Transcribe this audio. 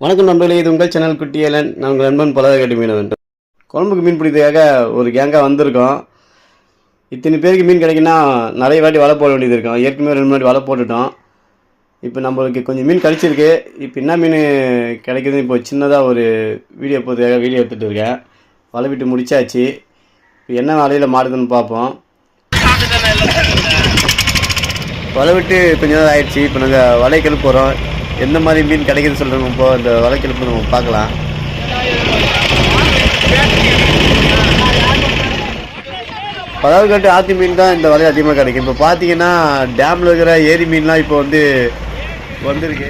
வணக்கம் நண்பர்களே, இது உங்கள் சேனல் குட்டியலன். நான் உங்கள் நண்பன் பலதகட்டி மீனவன். குழம்புக்கு மீன் பிடிக்கிறதுக்காக ஒரு கேங்காக வந்திருக்கோம். இத்தனை பேருக்கு மீன் கிடைக்குன்னா நிறைய வாட்டி வலை போட வேண்டியது இருக்கும். ஏற்கனவே 2 வாட்டி வலை போட்டுட்டோம். இப்போ நம்மளுக்கு கொஞ்சம் மீன் கிடச்சிருக்கு. இப்போ என்ன மீன் கிடைக்குதுன்னு இப்போ சின்னதாக ஒரு வீடியோ எடுத்துகிட்டு இருக்கேன். வலை விட்டு முடிச்சாச்சு. இப்போ என்ன வலையில் மாடுதுன்னு பார்ப்போம். வலை விட்டு கொஞ்சம் நேரம் ஆயிடுச்சு. இப்போ நாங்கள் வலை கிளப்ப போகிறோம். எந்த மாதிரி மீன் கிடைக்குதுன்னு சொல்கிறோம். இப்போ இந்த வலை கிளப்பு நம்ம பார்க்கலாம். பதவக்கட்டு ஆற்று மீன் தான் இந்த வலை அதிகமாக கிடைக்கும். இப்போ பார்த்தீங்கன்னா டேமில் இருக்கிற ஏரி மீன்லாம் இப்போ வந்திருக்கு.